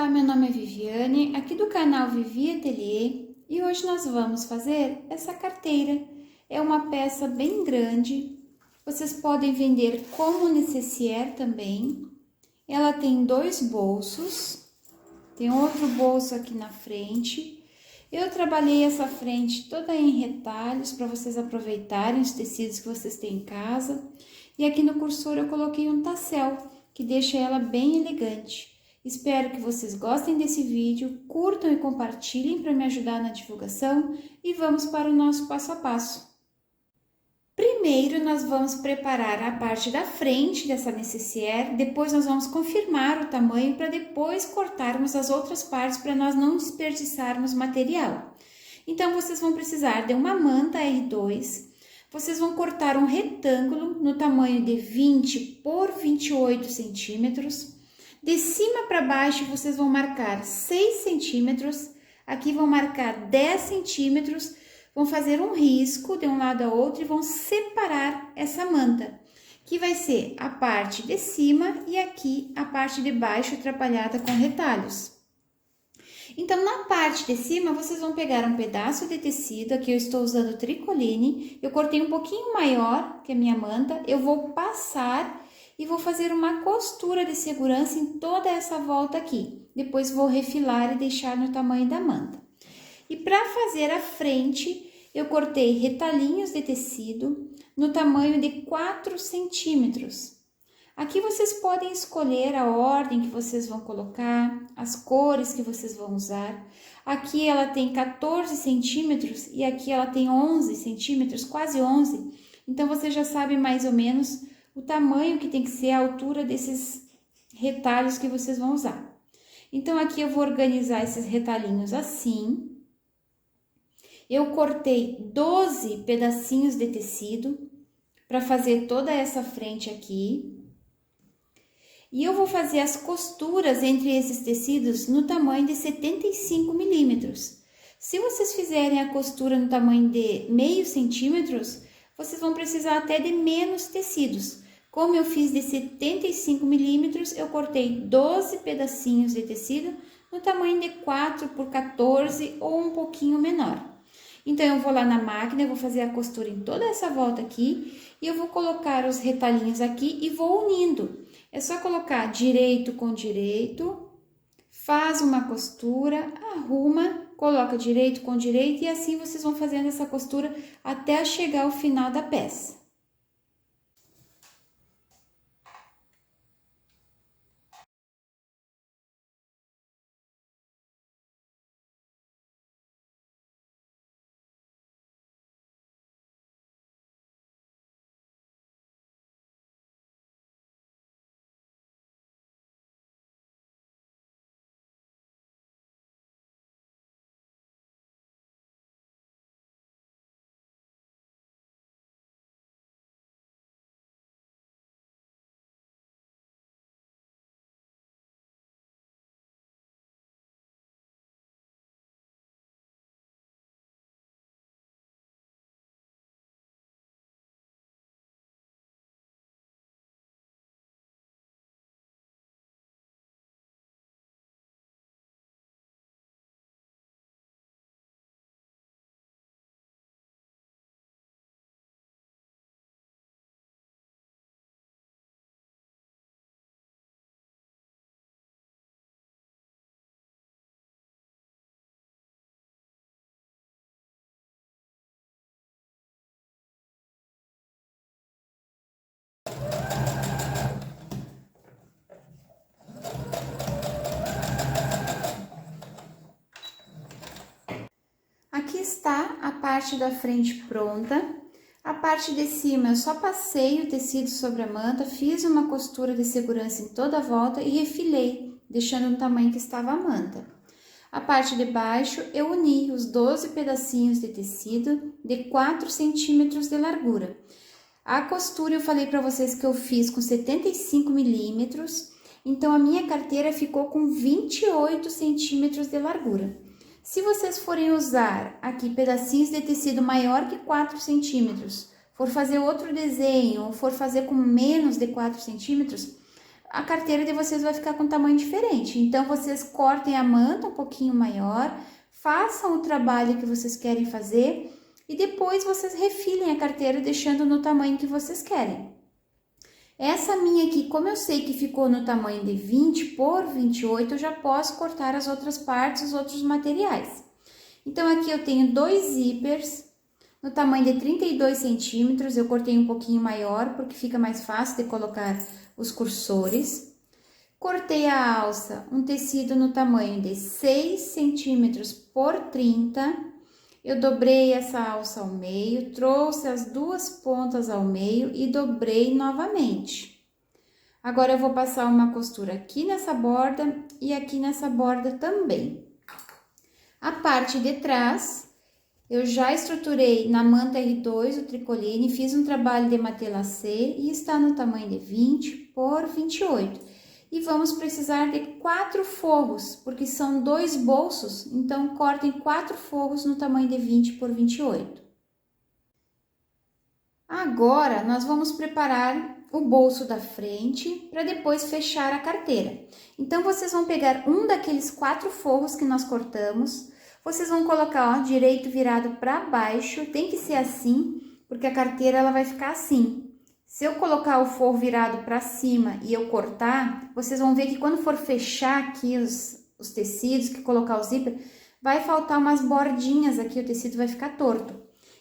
Olá, meu nome é Viviane, aqui do canal Vivi Ateliê, e hoje nós vamos fazer essa carteira. É uma peça bem grande, vocês podem vender como necessaire também. Ela tem 2 bolsos, tem outro bolso aqui na frente. Eu trabalhei essa frente toda em retalhos para vocês aproveitarem os tecidos que vocês têm em casa. E aqui no cursor eu coloquei um tassel, que deixa ela bem elegante. Espero que vocês gostem desse vídeo, curtam e compartilhem para me ajudar na divulgação e vamos para o nosso passo a passo. Primeiro, nós vamos preparar a parte da frente dessa necessaire, depois nós vamos confirmar o tamanho para depois cortarmos as outras partes para nós não desperdiçarmos material. Então, vocês vão precisar de uma manta R2, vocês vão cortar um retângulo no tamanho de 20 por 28 centímetros. De cima para baixo, vocês vão marcar 6 centímetros, aqui vão marcar 10 centímetros, vão fazer um risco de um lado a outro e vão separar essa manta, que vai ser a parte de cima e aqui a parte de baixo atrapalhada com retalhos. Então, na parte de cima, vocês vão pegar um pedaço de tecido, aqui eu estou usando tricoline, eu cortei um pouquinho maior que a minha manta, eu vou passar e vou fazer uma costura de segurança em toda essa volta aqui. Depois vou refilar e deixar no tamanho da manta. E para fazer a frente, eu cortei retalhinhos de tecido no tamanho de 4 centímetros. Aqui vocês podem escolher a ordem que vocês vão colocar, as cores que vocês vão usar. Aqui ela tem 14 centímetros e aqui ela tem 11 centímetros, quase 11. Então, você já sabe mais ou menos o tamanho que tem que ser a altura desses retalhos que vocês vão usar. Então, aqui eu vou organizar esses retalhinhos assim. Eu cortei 12 pedacinhos de tecido para fazer toda essa frente aqui. E eu vou fazer as costuras entre esses tecidos no tamanho de 75 milímetros. Se vocês fizerem a costura no tamanho de meio centímetros, vocês vão precisar até de menos tecidos. Como eu fiz de 75 milímetros, eu cortei 12 pedacinhos de tecido no tamanho de 4 por 14 ou um pouquinho menor. Então, eu vou lá na máquina, eu vou fazer a costura em toda essa volta aqui e eu vou colocar os retalhinhos aqui e vou unindo. É só colocar direito com direito, faz uma costura, arruma, coloca direito com direito e assim vocês vão fazendo essa costura até chegar ao final da peça. Aqui está a parte da frente pronta. A parte de cima eu só passei o tecido sobre a manta, fiz uma costura de segurança em toda a volta e refilei, deixando no tamanho que estava a manta. A parte de baixo eu uni os 12 pedacinhos de tecido de 4 centímetros de largura. A costura eu falei para vocês que eu fiz com 75 milímetros, então a minha carteira ficou com 28 centímetros de largura. Se vocês forem usar aqui pedacinhos de tecido maior que 4 centímetros, for fazer outro desenho ou for fazer com menos de 4 centímetros, a carteira de vocês vai ficar com tamanho diferente. Então, vocês cortem a manta um pouquinho maior, façam o trabalho que vocês querem fazer e depois vocês refilem a carteira deixando no tamanho que vocês querem. Essa minha aqui, como eu sei que ficou no tamanho de 20 por 28, eu já posso cortar as outras partes, os outros materiais. Então, aqui eu tenho 2 zíperes no tamanho de 32 centímetros, eu cortei um pouquinho maior porque fica mais fácil de colocar os cursores. Cortei a alça, um tecido no tamanho de 6 centímetros por 30. Eu dobrei essa alça ao meio, trouxe as duas pontas ao meio e dobrei novamente. Agora, eu vou passar uma costura aqui nessa borda e aqui nessa borda também. A parte de trás, eu já estruturei na manta R2 o tricoline, fiz um trabalho de matelassé e está no tamanho de 20 por 28. E vamos precisar de 4 forros, porque são 2 bolsos, então cortem 4 forros no tamanho de 20 por 28. Agora, nós vamos preparar o bolso da frente para depois fechar a carteira. Então, vocês vão pegar um daqueles 4 forros que nós cortamos, vocês vão colocar, ó, direito virado para baixo, tem que ser assim, porque a carteira ela vai ficar assim. Se eu colocar o forro virado para cima e eu cortar, vocês vão ver que quando for fechar aqui os tecidos, que colocar o zíper, vai faltar umas bordinhas aqui, o tecido vai ficar torto.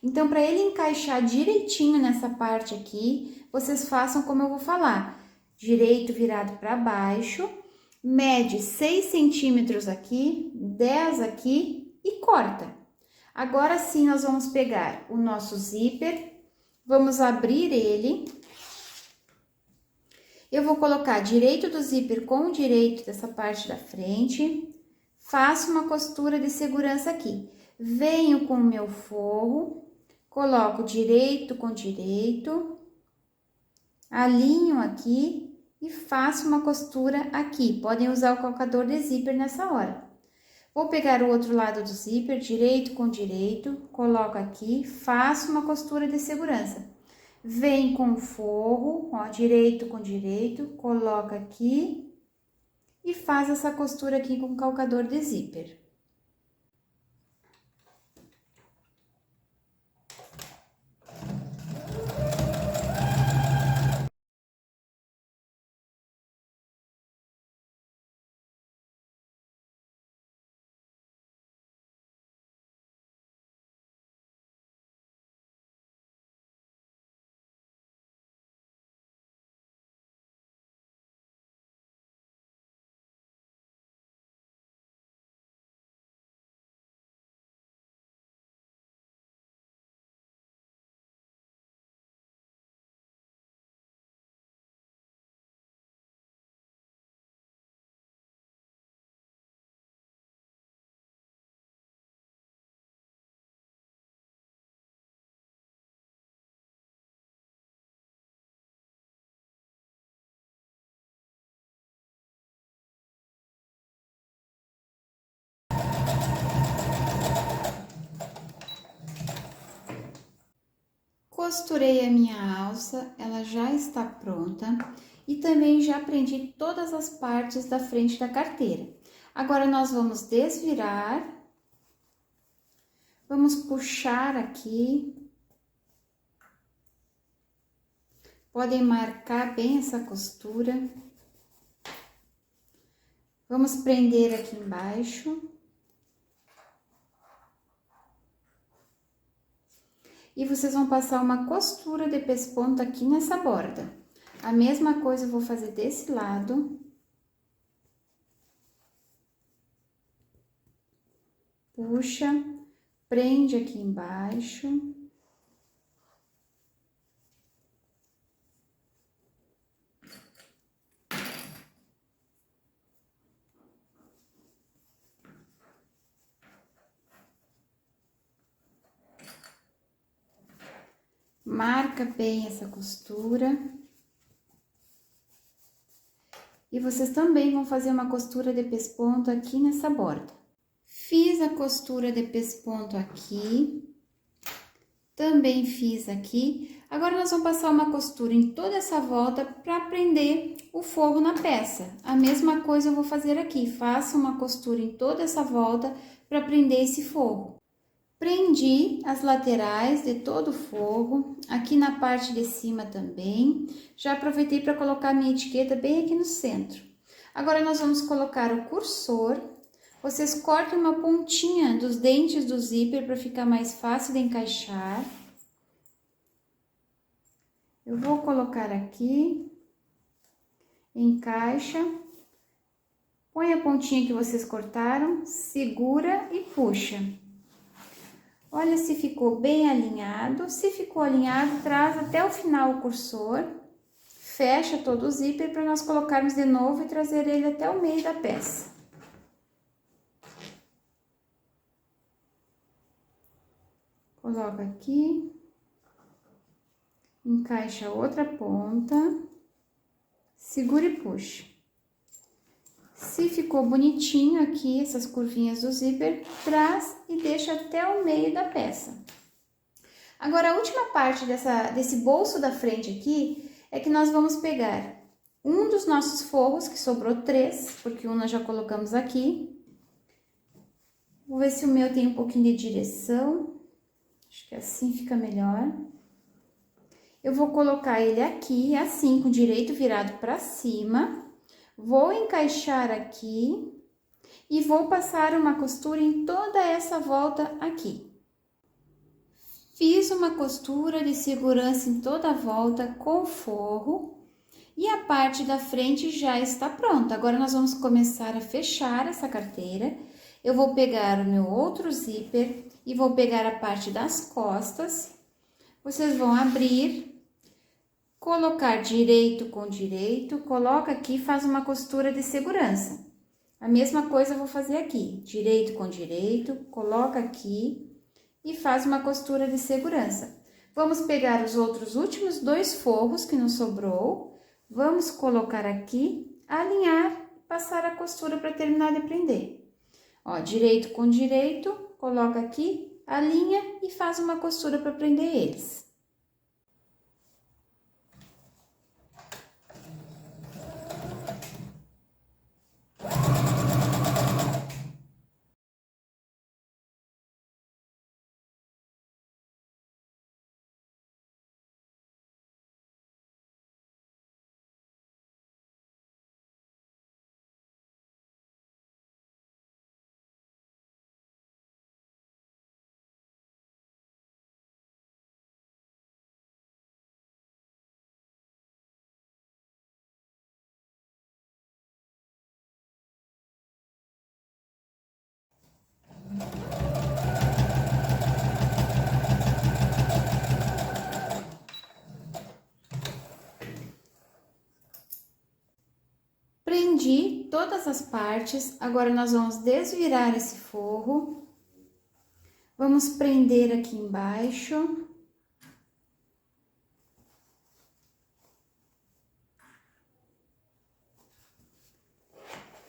Então, para ele encaixar direitinho nessa parte aqui, vocês façam como eu vou falar. Direito virado para baixo, mede 6 centímetros aqui, 10 aqui e corta. Agora sim, nós vamos pegar o nosso zíper, vamos abrir ele. Eu vou colocar direito do zíper com o direito dessa parte da frente, faço uma costura de segurança aqui. Venho com o meu forro, coloco direito com direito, alinho aqui e faço uma costura aqui. Podem usar o calcador de zíper nessa hora. Vou pegar o outro lado do zíper, direito com direito, coloco aqui, faço uma costura de segurança. Vem com o forro, ó, direito com direito, coloca aqui e faz essa costura aqui com o calcador de zíper. Costurei a minha alça, ela já está pronta e também já prendi todas as partes da frente da carteira. Agora, nós vamos desvirar, vamos puxar aqui, podem marcar bem essa costura, vamos prender aqui embaixo. E vocês vão passar uma costura de pesponto aqui nessa borda. A mesma coisa eu vou fazer desse lado. Puxa, prende aqui embaixo. Marca bem essa costura. E vocês também vão fazer uma costura de pesponto aqui nessa borda. Fiz a costura de pesponto aqui. Também fiz aqui. Agora, nós vamos passar uma costura em toda essa volta para prender o forro na peça. A mesma coisa eu vou fazer aqui, faço uma costura em toda essa volta para prender esse forro. Prendi as laterais de todo o forro, aqui na parte de cima também. Já aproveitei para colocar minha etiqueta bem aqui no centro. Agora, nós vamos colocar o cursor. Vocês cortam uma pontinha dos dentes do zíper para ficar mais fácil de encaixar. Eu vou colocar aqui, encaixa, põe a pontinha que vocês cortaram, segura e puxa. Olha se ficou bem alinhado. Se ficou alinhado, traz até o final o cursor, fecha todo o zíper para nós colocarmos de novo e trazer ele até o meio da peça. Coloca aqui, encaixa a outra ponta, segura e puxa. Se ficou bonitinho aqui, essas curvinhas do zíper, traz e deixa até o meio da peça. Agora, a última parte desse bolso da frente aqui, é que nós vamos pegar um dos nossos forros, que sobrou 3, porque um nós já colocamos aqui. Vou ver se o meu tem um pouquinho de direção. Acho que assim fica melhor. Eu vou colocar ele aqui, assim, com o direito virado para cima. Vou encaixar aqui e vou passar uma costura em toda essa volta aqui. Fiz uma costura de segurança em toda a volta com o forro e a parte da frente já está pronta. Agora, nós vamos começar a fechar essa carteira. Eu vou pegar o meu outro zíper e vou pegar a parte das costas. Vocês vão abrir, colocar direito com direito, coloca aqui e faz uma costura de segurança. A mesma coisa eu vou fazer aqui, direito com direito, coloca aqui e faz uma costura de segurança. Vamos pegar os outros últimos 2 forros que nos sobrou, vamos colocar aqui, alinhar, passar a costura para terminar de prender. Ó, direito com direito, coloca aqui, alinha e faz uma costura para prender eles. Prendi todas as partes, agora nós vamos desvirar esse forro. Vamos prender aqui embaixo.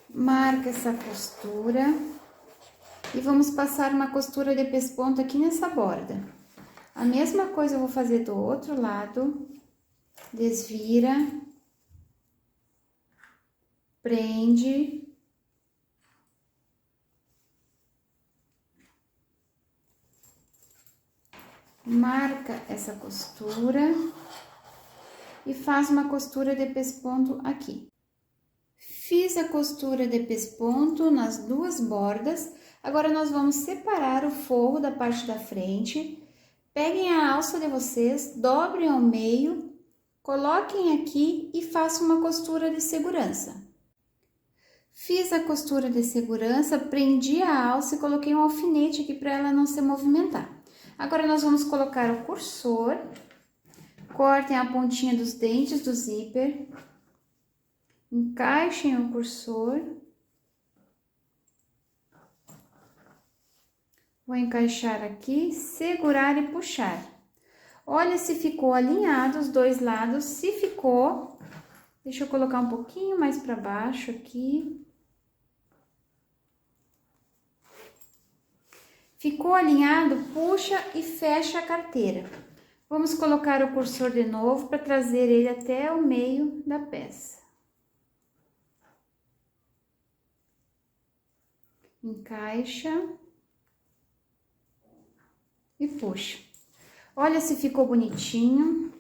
Marca essa costura. E vamos passar uma costura de pesponto aqui nessa borda. A mesma coisa eu vou fazer do outro lado. Desvira. Prende. Marca essa costura e faz uma costura de pesponto aqui. Fiz a costura de pesponto nas 2 bordas, agora nós vamos separar o forro da parte da frente. Peguem a alça de vocês, dobrem ao meio, coloquem aqui e façam uma costura de segurança. Fiz a costura de segurança, prendi a alça e coloquei um alfinete aqui para ela não se movimentar. Agora, nós vamos colocar o cursor, cortem a pontinha dos dentes do zíper, encaixem o cursor. Vou encaixar aqui, segurar e puxar. Olha se ficou alinhado os 2 lados, se ficou, deixa eu colocar um pouquinho mais para baixo aqui. Ficou alinhado, puxa e fecha a carteira. Vamos colocar o cursor de novo para trazer ele até o meio da peça. encaixa e puxa. Olha se ficou bonitinho.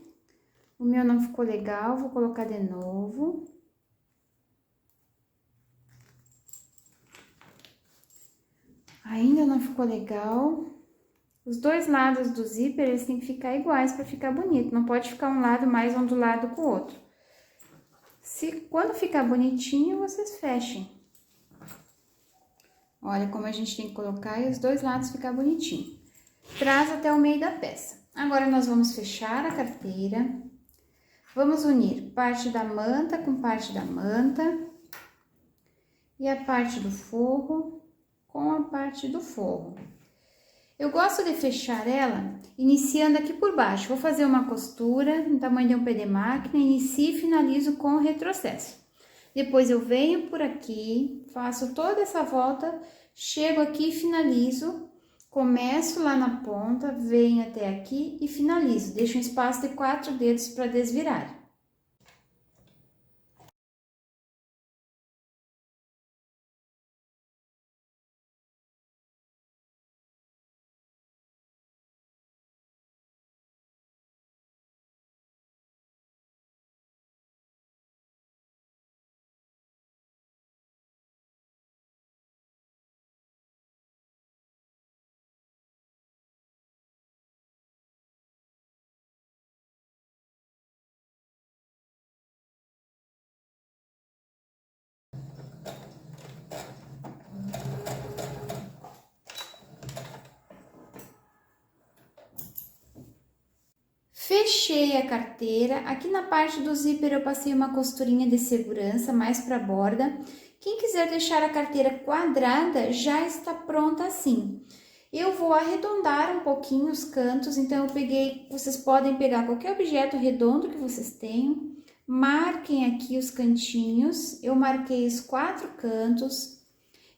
O meu não ficou legal, vou colocar de novo. Ainda não ficou legal. Os dois lados do zíper, eles têm que ficar iguais para ficar bonito. Não pode ficar um lado mais ondulado que o outro. Quando ficar bonitinho, vocês fechem. Olha como a gente tem que colocar e os dois lados ficar bonitinho. Traz até o meio da peça. Agora, nós vamos fechar a carteira. Vamos unir parte da manta com parte da manta. E a parte do forro com a parte do forro. Eu gosto de fechar ela iniciando aqui por baixo. Vou fazer uma costura no tamanho de um pé de máquina, inicio e finalizo com o retrocesso. Depois eu venho por aqui, faço toda essa volta, chego aqui e finalizo. Começo lá na ponta, venho até aqui e finalizo. Deixo um espaço de 4 dedos para desvirar. Fechei a carteira. Aqui na parte do zíper eu passei uma costurinha de segurança mais para a borda. Quem quiser deixar a carteira quadrada já está pronta assim. Eu vou arredondar um pouquinho os cantos, então vocês podem pegar qualquer objeto redondo que vocês tenham. Marquem aqui os cantinhos, eu marquei os 4 cantos.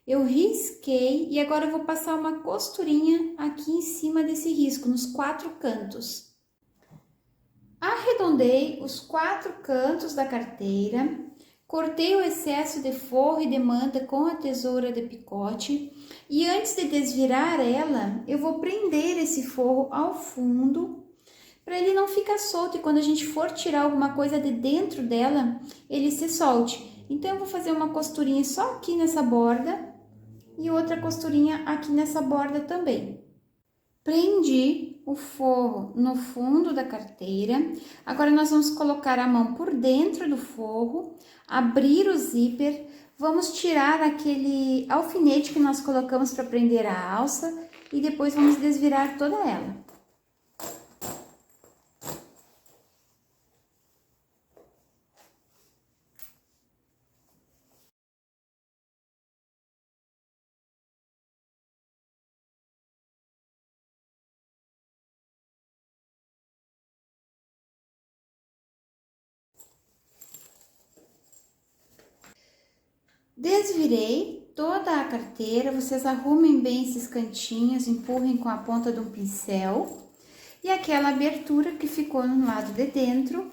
Eu risquei e agora eu vou passar uma costurinha aqui em cima desse risco, nos 4 cantos. Arredondei os 4 cantos da carteira, cortei o excesso de forro e de manta com a tesoura de picote e antes de desvirar ela, eu vou prender esse forro ao fundo para ele não ficar solto e quando a gente for tirar alguma coisa de dentro dela, ele se solte. Então, eu vou fazer uma costurinha só aqui nessa borda e outra costurinha aqui nessa borda também. Prendi o forro no fundo da carteira. Agora, nós vamos colocar a mão por dentro do forro, abrir o zíper, vamos tirar aquele alfinete que nós colocamos para prender a alça e depois vamos desvirar toda ela. Desvirei toda a carteira, vocês arrumem bem esses cantinhos, empurrem com a ponta de um pincel. E aquela abertura que ficou no lado de dentro,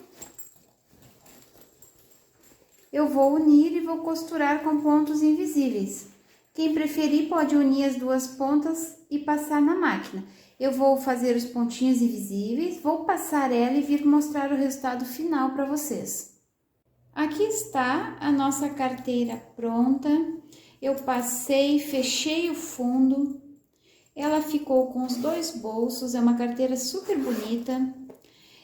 eu vou unir e vou costurar com pontos invisíveis. Quem preferir pode unir as duas pontas e passar na máquina. Eu vou fazer os pontinhos invisíveis, vou passar ela e vir mostrar o resultado final para vocês. Aqui está a nossa carteira pronta. Eu passei, fechei o fundo. Ela ficou com os 2 bolsos, é uma carteira super bonita.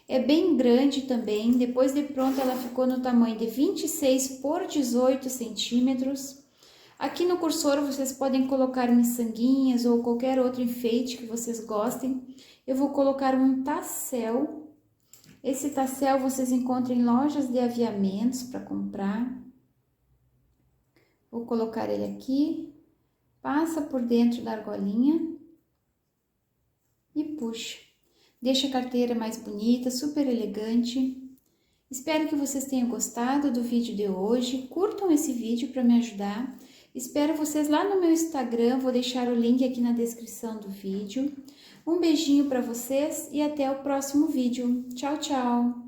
É bem grande também, depois de pronta ela ficou no tamanho de 26 por 18 centímetros. Aqui no cursor vocês podem colocar miçanguinhas ou qualquer outro enfeite que vocês gostem. Eu vou colocar um tassel. Esse tassel vocês encontram em lojas de aviamentos para comprar. Vou colocar ele aqui, passa por dentro da argolinha e puxa. Deixa a carteira mais bonita, super elegante. Espero que vocês tenham gostado do vídeo de hoje. Curtam esse vídeo para me ajudar. Espero vocês lá no meu Instagram, vou deixar o link aqui na descrição do vídeo. Um beijinho para vocês e até o próximo vídeo. Tchau, tchau!